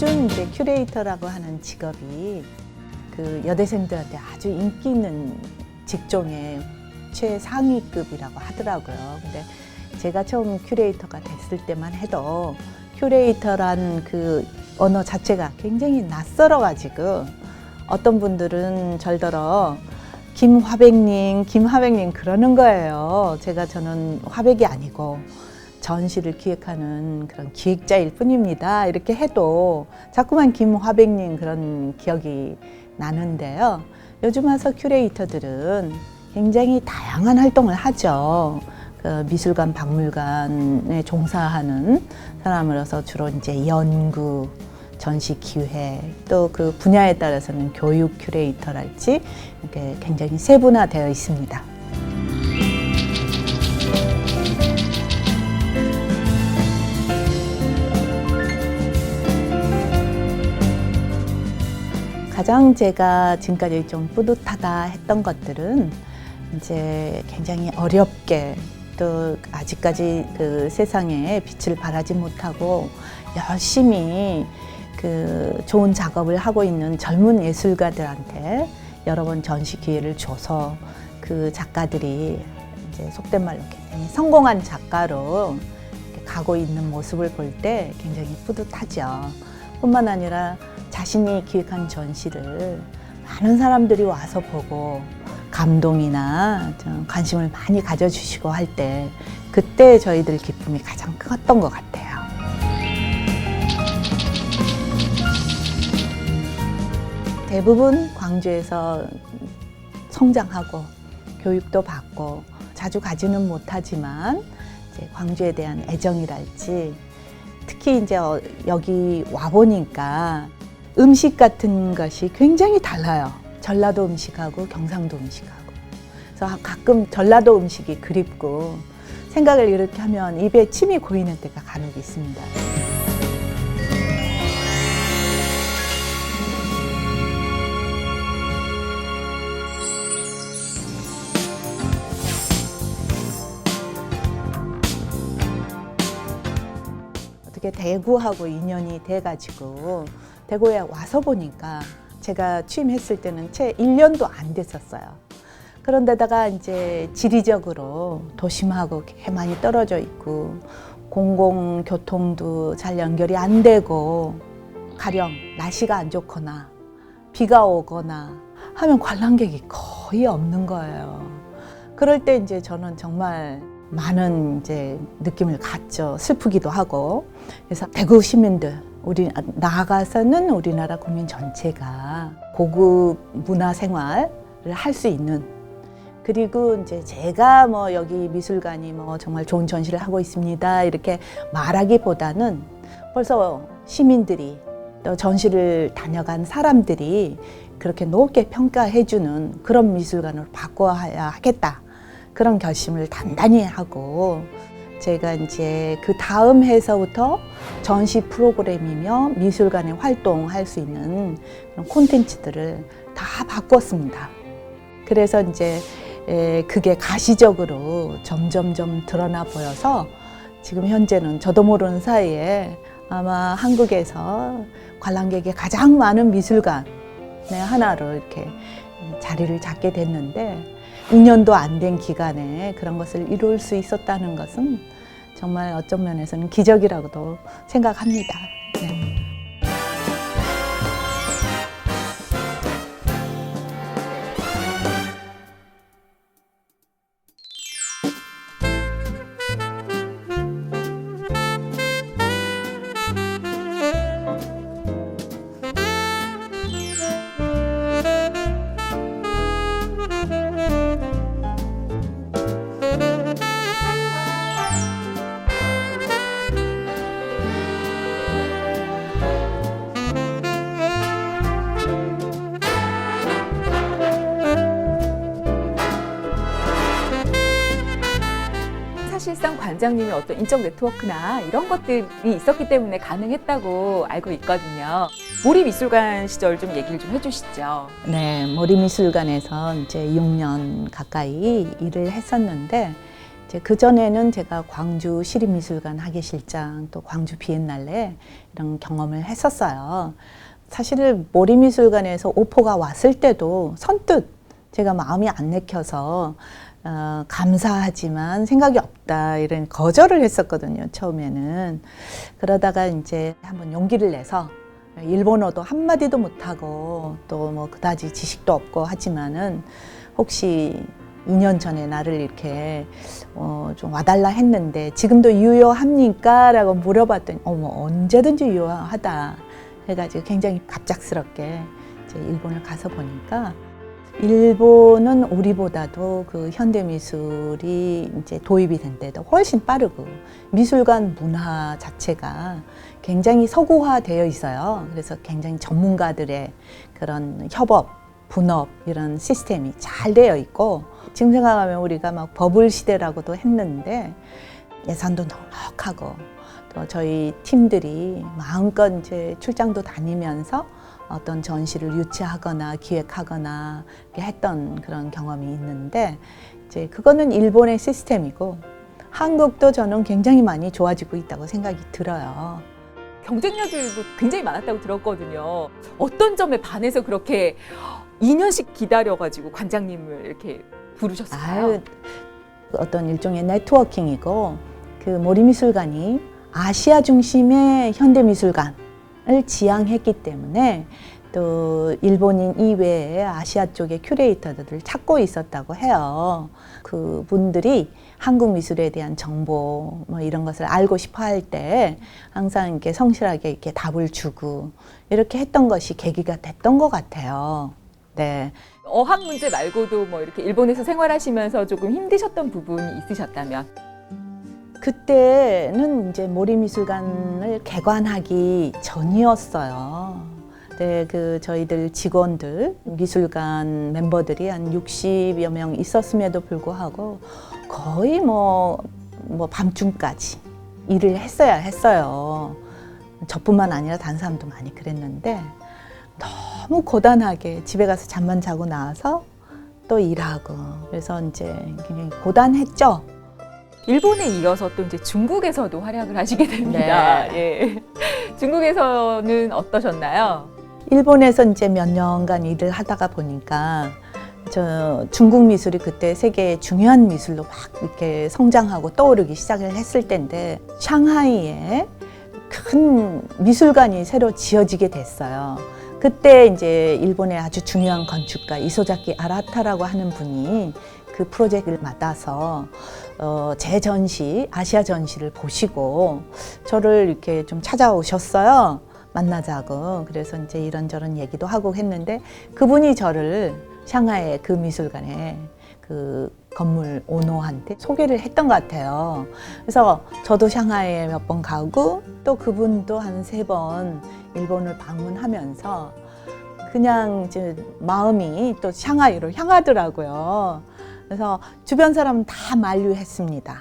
요즘 이제 큐레이터라고 하는 직업이 그 여대생들한테 아주 인기 있는 직종의 최상위급이라고 하더라고요. 근데 제가 처음 큐레이터가 됐을 때만 해도 큐레이터란 그 언어 자체가 굉장히 낯설어가지고 어떤 분들은 절더러 김화백님 그러는 거예요. 저는 화백이 아니고 전시를 기획하는 그런 기획자일 뿐입니다. 이렇게 해도 자꾸만 김화백님 그런 기억이 나는데요. 요즘 와서 큐레이터들은 굉장히 다양한 활동을 하죠. 그 미술관, 박물관에 종사하는 사람으로서 주로 이제 연구, 전시 기획, 또 그 분야에 따라서는 교육 큐레이터랄지 이렇게 굉장히 세분화되어 있습니다. 가장 제가 지금까지 좀 뿌듯하다 했던 것들은 이제 굉장히 어렵게 또 아직까지 그 세상에 빛을 발하지 못하고 열심히 그 좋은 작업을 하고 있는 젊은 예술가들한테 여러 번 전시 기회를 줘서 그 작가들이 이제 속된 말로 굉장히 성공한 작가로 가고 있는 모습을 볼 때 굉장히 뿌듯하죠. 뿐만 아니라 자신이 기획한 전시를 많은 사람들이 와서 보고 감동이나 좀 관심을 많이 가져주시고 할 때 그때 저희들 기쁨이 가장 컸던 것 같아요. 대부분 광주에서 성장하고 교육도 받고 자주 가지는 못하지만 이제 광주에 대한 애정이랄지 특히 이제 여기 와보니까 음식 같은 것이 굉장히 달라요. 전라도 음식하고 경상도 음식하고. 그래서 가끔 전라도 음식이 그립고 생각을 이렇게 하면 입에 침이 고이는 때가 간혹 있습니다. 어떻게 대구하고 인연이 돼가지고 대구에 와서 보니까 제가 취임했을 때는 채 1년도 안 됐었어요. 그런데다가 이제 지리적으로 도심하고 많이 떨어져 있고 공공교통도 잘 연결이 안 되고 가령 날씨가 안 좋거나 비가 오거나 하면 관람객이 거의 없는 거예요. 그럴 때 이제 저는 정말 많은 이제 느낌을 갖죠. 슬프기도 하고. 그래서 대구 시민들 나아가서는 우리나라 국민 전체가 고급 문화 생활을 할 수 있는, 그리고 이제 제가 뭐 여기 미술관이 뭐 정말 좋은 전시를 하고 있습니다 이렇게 말하기보다는 벌써 시민들이 또 전시를 다녀간 사람들이 그렇게 높게 평가해주는 그런 미술관으로 바꿔야 하겠다, 그런 결심을 단단히 하고, 제가 이제 그 다음 해서부터 전시 프로그램이며 미술관에 활동할 수 있는 그런 콘텐츠들을 다 바꿨습니다. 그래서 이제 그게 가시적으로 점점점 드러나 보여서 지금 현재는 저도 모르는 사이에 아마 한국에서 관람객이 가장 많은 미술관의 하나로 이렇게 자리를 잡게 됐는데 2년도 안 된 기간에 그런 것을 이룰 수 있었다는 것은 정말 어떤 면에서는 기적이라고도 생각합니다. 네. 사실상 관장님이 어떤 인적 네트워크나 이런 것들이 있었기 때문에 가능했다고 알고 있거든요. 모리미술관 시절 좀 얘기를 좀 해주시죠. 네, 모리미술관에서 이제 6년 가까이 일을 했었는데 이제 그 전에는 제가 광주 시립미술관 학예실장 또 광주 비엔날레 이런 경험을 했었어요. 사실 모리미술관에서 오포가 왔을 때도 선뜻 제가 마음이 안 내켜서 감사하지만 생각이 없다 이런 거절을 했었거든요, 처음에는. 그러다가 이제 한번 용기를 내서 일본어도 한마디도 못하고 또 뭐 그다지 지식도 없고 하지만은 혹시 2년 전에 나를 이렇게 좀 와달라 했는데 지금도 유효합니까? 라고 물어봤더니 언제든지 유효하다 해가지고 굉장히 갑작스럽게 이제 일본을 가서 보니까 일본은 우리보다도 그 현대미술이 이제 도입이 된 데도 훨씬 빠르고 미술관 문화 자체가 굉장히 서구화되어 있어요. 그래서 굉장히 전문가들의 그런 협업, 분업 이런 시스템이 잘 되어 있고 지금 생각하면 우리가 막 버블 시대라고도 했는데 예산도 넉넉하고 또 저희 팀들이 마음껏 이제 출장도 다니면서 어떤 전시를 유치하거나 기획하거나 이렇게 했던 그런 경험이 있는데 이제 그거는 일본의 시스템이고 한국도 저는 굉장히 많이 좋아지고 있다고 생각이 들어요. 경쟁력들도 굉장히 많았다고 들었거든요. 어떤 점에 반해서 그렇게 2년씩 기다려가지고 관장님을 이렇게 부르셨어요? 어떤 일종의 네트워킹이고 그 모리미술관이 아시아 중심의 현대미술관을 지향했기 때문에 또 일본인 이외에 아시아 쪽의 큐레이터들을 찾고 있었다고 해요. 그분들이 한국 미술에 대한 정보 뭐 이런 것을 알고 싶어 할 때 항상 이렇게 성실하게 이렇게 답을 주고 이렇게 했던 것이 계기가 됐던 것 같아요. 네. 어학 문제 말고도 뭐 이렇게 일본에서 생활하시면서 조금 힘드셨던 부분이 있으셨다면? 그때는 이제 모리미술관을 개관하기 전이었어요. 네, 그 저희들 직원들, 미술관 멤버들이 한 60여 명 있었음에도 불구하고 거의 뭐 밤중까지 일을 했어야 했어요. 저뿐만 아니라 다른 사람도 많이 그랬는데 너무 고단하게 집에 가서 잠만 자고 나와서 또 일하고 그래서 이제 굉장히 고단했죠. 일본에 이어서 또 이제 중국에서도 활약을 하시게 됩니다. 네. 예. 중국에서는 어떠셨나요? 일본에서 이제 몇 년간 일을 하다가 보니까 저 중국 미술이 그때 세계의 중요한 미술로 막 이렇게 성장하고 떠오르기 시작을 했을 때인데 샹하이에 큰 미술관이 새로 지어지게 됐어요. 그때 이제 일본의 아주 중요한 건축가 이소자키 아라타라고 하는 분이 그 프로젝트를 맡아서 제 전시, 아시아 전시를 보시고 저를 이렇게 좀 찾아오셨어요. 만나자고. 그래서 이제 이런저런 얘기도 하고 했는데 그분이 저를 샹하이 그 미술관에 그 건물 오너한테 소개를 했던 것 같아요. 그래서 저도 샹하이에 몇 번 가고 또 그분도 한 3번 일본을 방문하면서 그냥 이제 마음이 또 샹하이로 향하더라고요. 그래서 주변 사람은 다 만류했습니다.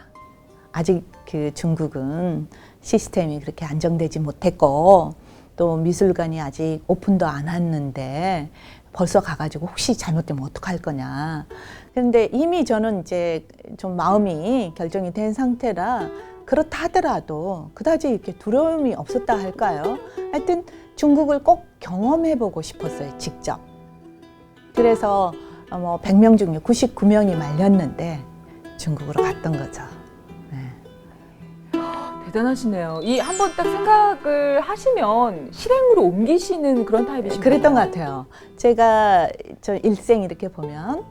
아직 그 중국은 시스템이 그렇게 안정되지 못했고 또 미술관이 아직 오픈도 안 했는데 벌써 가가지고 혹시 잘못되면 어떡할 거냐. 그런데 이미 저는 이제 좀 마음이 결정이 된 상태라 그렇다 하더라도 그다지 이렇게 두려움이 없었다 할까요? 하여튼 중국을 꼭 경험해보고 싶었어요, 직접. 그래서 100명 중에 99명이 말렸는데 중국으로 갔던 거죠. 네. 대단하시네요. 이 한번 딱 생각을 하시면 실행으로 옮기시는 그런 타입이신 거예요? 그랬던 것 같아요. 제가 저 일생 이렇게 보면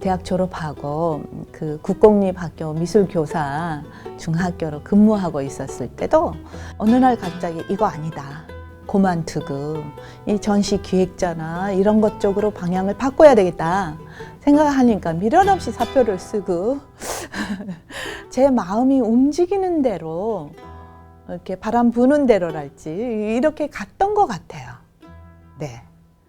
대학 졸업하고 그 국공립학교 미술교사 중학교로 근무하고 있었을 때도 어느 날 갑자기 이거 아니다. 그만두고 이 전시 기획자나 이런 것 쪽으로 방향을 바꿔야 되겠다 생각하니까 미련 없이 사표를 쓰고 제 마음이 움직이는 대로 이렇게 바람 부는 대로랄지 이렇게 갔던 것 같아요. 네.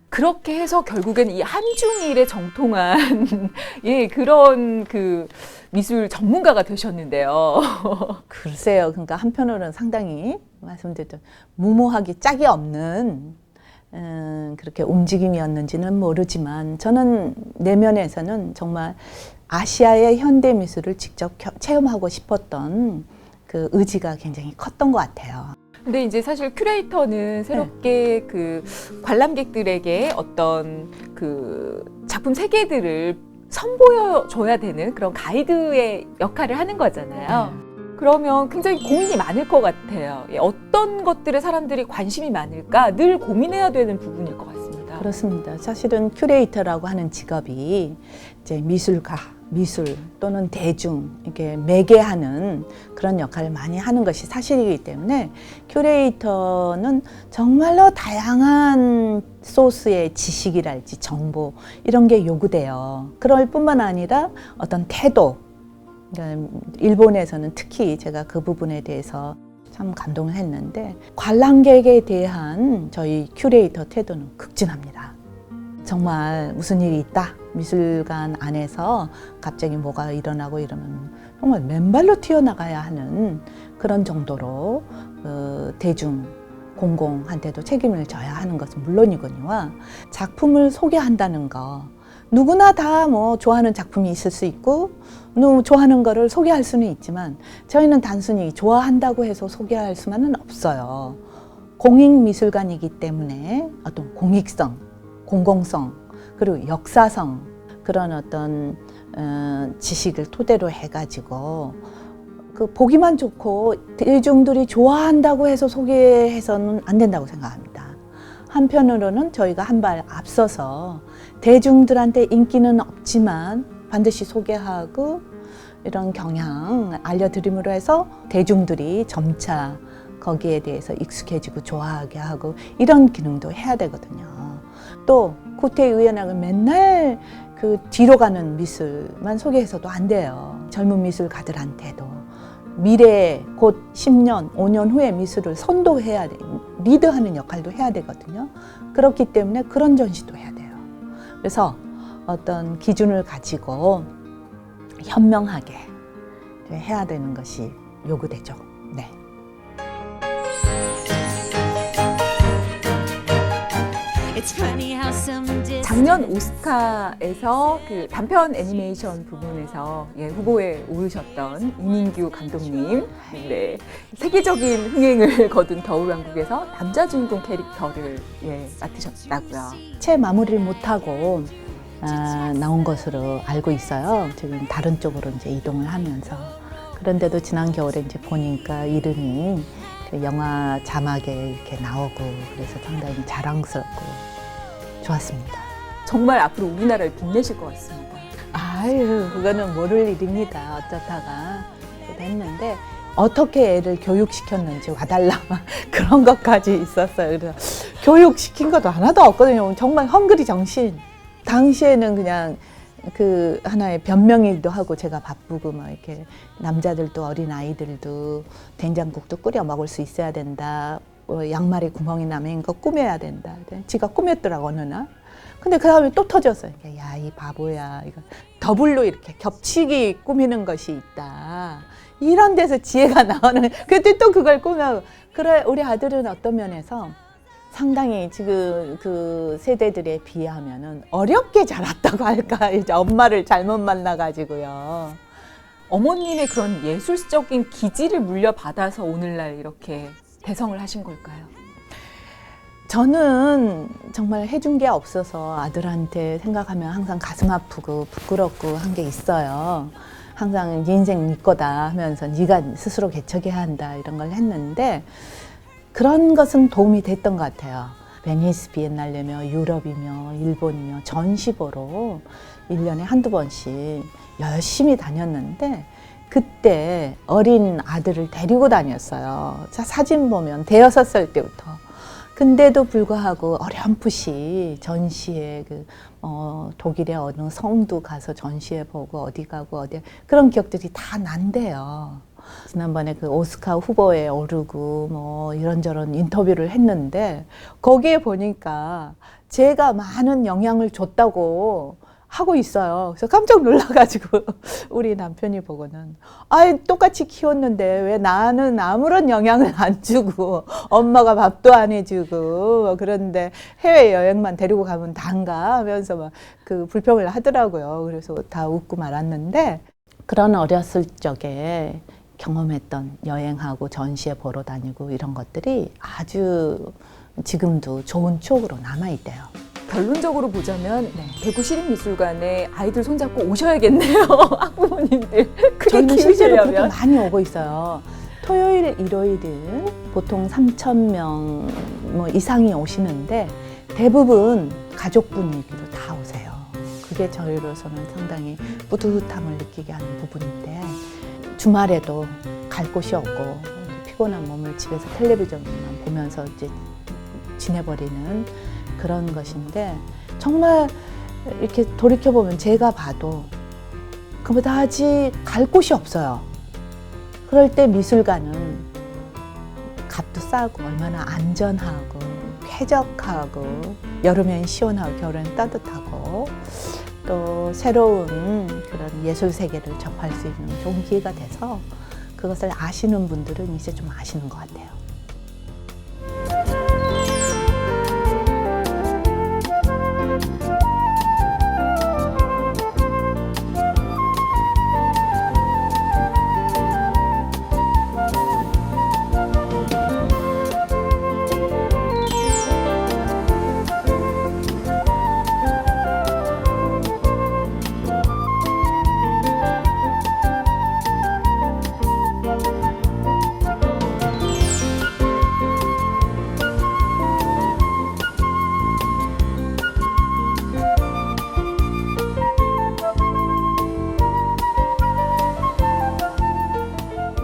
그렇게 해서 결국에는 이 한중일에 정통한 예, 그런 그 미술 전문가가 되셨는데요. 글쎄요. 그러니까 한편으로는 상당히 말씀드렸던 무모하기 짝이 없는 그렇게 움직임이었는지는 모르지만 저는 내면에서는 정말 아시아의 현대 미술을 직접 체험하고 싶었던 그 의지가 굉장히 컸던 것 같아요. 근데 이제 사실 큐레이터는 새롭게 그 관람객들에게 어떤 그 작품 세계들을 선보여줘야 되는 그런 가이드의 역할을 하는 거잖아요. 그러면 굉장히 고민이 많을 것 같아요. 어떤 것들에 사람들이 관심이 많을까 늘 고민해야 되는 부분일 것 같습니다. 그렇습니다. 사실은 큐레이터라고 하는 직업이 이제 미술가, 미술 또는 대중 이렇게 매개하는 그런 역할을 많이 하는 것이 사실이기 때문에 큐레이터는 정말로 다양한 소스의 지식이랄지 정보 이런 게 요구돼요. 그럴 뿐만 아니라 어떤 태도, 그러니까 일본에서는 특히 제가 그 부분에 대해서 참 감동을 했는데 관람객에 대한 저희 큐레이터 태도는 극진합니다. 정말 무슨 일이 있다. 미술관 안에서 갑자기 뭐가 일어나고 이러면 정말 맨발로 튀어나가야 하는 그런 정도로 대중, 공공한테도 책임을 져야 하는 것은 물론이거니와 작품을 소개한다는 거 누구나 다 뭐 좋아하는 작품이 있을 수 있고 좋아하는 거를 소개할 수는 있지만 저희는 단순히 좋아한다고 해서 소개할 수만은 없어요. 공익미술관이기 때문에 어떤 공익성, 공공성 그리고 역사성 그런 어떤 지식을 토대로 해가지고 그 보기만 좋고 대중들이 좋아한다고 해서 소개해서는 안 된다고 생각합니다. 한편으로는 저희가 한 발 앞서서 대중들한테 인기는 없지만 반드시 소개하고 이런 경향 알려드림으로 해서 대중들이 점차 거기에 대해서 익숙해지고 좋아하게 하고 이런 기능도 해야 되거든요. 또 구태의연하고 맨날 그 뒤로 가는 미술만 소개해서도 안 돼요. 젊은 미술가들한테도 미래 곧 10년, 5년 후에 미술을 선도해야 돼. 리드하는 역할도 해야 되거든요. 그렇기 때문에 그런 전시도 해야 돼요. 그래서 어떤 기준을 가지고 현명하게 해야 되는 것이 요구되죠. 네. 작년 오스카에서 그 단편 애니메이션 부분에서 후보에 오르셨던 이민규 감독님, 네, 세계적인 흥행을 거둔 겨울왕국에서 남자 주인공 캐릭터를 맡으셨다고요. 채 마무리를 못하고 나온 것으로 알고 있어요. 지금 다른 쪽으로 이제 이동을 하면서. 그런데도 지난 겨울에 이제 보니까 이름이 그 영화 자막에 이렇게 나오고 그래서 상당히 자랑스럽고 좋았습니다. 정말 앞으로 우리나라를 빛내실 것 같습니다. 아유, 그거는 모를 일입니다. 어쩌다가 했는데 어떻게 애를 교육시켰는지 와달라 그런 것까지 있었어요. 그래서 교육시킨 것도 하나도 없거든요. 정말 헝그리 정신. 당시에는 그냥 그 하나의 변명이기도 하고 제가 바쁘고 막 이렇게 남자들도 어린 아이들도 된장국도 끓여 먹을 수 있어야 된다. 양말에 구멍이 나면 거 꾸며야 된다. 지가 꾸몄더라고 어느 날. 근데 그 다음에 또 터졌어요. 야, 이 바보야. 이거 더블로 이렇게 겹치기 꾸미는 것이 있다. 이런 데서 지혜가 나오는. 그때 또 그걸 꾸며. 그래, 우리 아들은 어떤 면에서 상당히 지금 그 세대들에 비하면은 어렵게 자랐다고 할까. 이제 엄마를 잘못 만나가지고요. 어머님의 그런 예술적인 기질을 물려받아서 오늘날 이렇게 대성을 하신 걸까요? 저는 정말 해준 게 없어서 아들한테 생각하면 항상 가슴 아프고 부끄럽고 한 게 있어요. 항상 네 인생 네 거다 하면서 네가 스스로 개척해야 한다 이런 걸 했는데 그런 것은 도움이 됐던 것 같아요. 베니스 비엔날레며 유럽이며 일본이며 전시보러 1년에 한두 번씩 열심히 다녔는데 그때 어린 아들을 데리고 다녔어요. 사진 보면 대여섯 살 때부터. 근데도 불구하고 어렴풋이 전시회 독일의 어느 성도 가서 전시회 보고 어디 가고 어디 그런 기억들이 다 난대요. 지난번에 그 오스카 후보에 오르고 뭐 이런저런 인터뷰를 했는데 거기에 보니까 제가 많은 영향을 줬다고 하고 있어요. 그래서 깜짝 놀라가지고 우리 남편이 보고는 똑같이 키웠는데 왜 나는 아무런 영향을 안 주고 엄마가 밥도 안 해주고 그런데 해외여행만 데리고 가면 다인가 하면서 막 그 불평을 하더라고요. 그래서 다 웃고 말았는데 그런 어렸을 적에 경험했던 여행하고 전시회 보러 다니고 이런 것들이 아주 지금도 좋은 추억으로 남아있대요. 결론적으로 보자면 대구 시립미술관에 아이들 손잡고 오셔야겠네요. 학부모님들 크게 저희는 실제로 그렇게 키우시려면. 많이 오고 있어요. 토요일, 일요일은 보통 3,000명 뭐 이상이 오시는데 대부분 가족분위기로 다 오세요. 그게 저희로서는 상당히 뿌듯함을 느끼게 하는 부분인데 주말에도 갈 곳이 없고 피곤한 몸을 집에서 텔레비전만 보면서 이제 지내버리는 그런 것인데 정말 이렇게 돌이켜보면 제가 봐도 그보다지 갈 곳이 없어요. 그럴 때 미술관은 값도 싸고 얼마나 안전하고 쾌적하고 여름엔 시원하고 겨울엔 따뜻하고 또 새로운 그런 예술 세계를 접할 수 있는 좋은 기회가 돼서 그것을 아시는 분들은 이제 좀 아시는 것 같아요.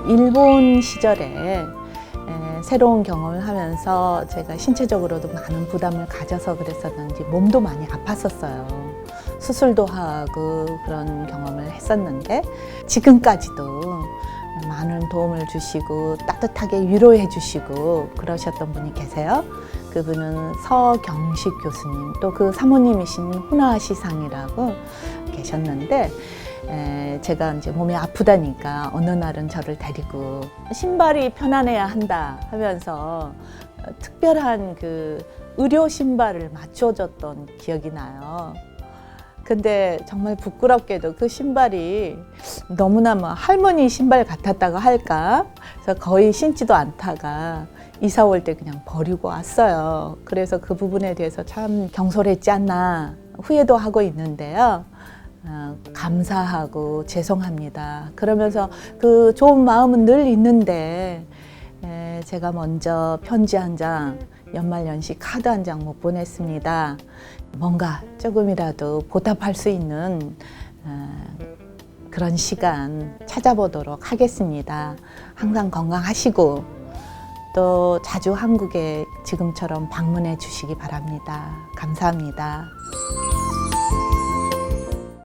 일본 시절에 새로운 경험을 하면서 제가 신체적으로도 많은 부담을 가져서 그랬었는지 몸도 많이 아팠었어요. 수술도 하고 그런 경험을 했었는데 지금까지도 많은 도움을 주시고 따뜻하게 위로해 주시고 그러셨던 분이 계세요. 그분은 서경식 교수님, 또 그 사모님이신 훈아시상이라고 계셨는데 제가 이제 몸이 아프다니까 어느 날은 저를 데리고 신발이 편안해야 한다 하면서 특별한 그 의료 신발을 맞춰줬던 기억이 나요. 근데 정말 부끄럽게도 그 신발이 너무나 뭐 할머니 신발 같았다고 할까? 그래서 거의 신지도 않다가 이사 올 때 그냥 버리고 왔어요. 그래서 그 부분에 대해서 참 경솔했지 않나 후회도 하고 있는데요. 감사하고 죄송합니다. 그러면서 그 좋은 마음은 늘 있는데 제가 먼저 편지 한 장, 연말연시 카드 한 장 못 보냈습니다. 뭔가 조금이라도 보답할 수 있는 그런 시간 찾아보도록 하겠습니다. 항상 건강하시고 또 자주 한국에 지금처럼 방문해 주시기 바랍니다. 감사합니다.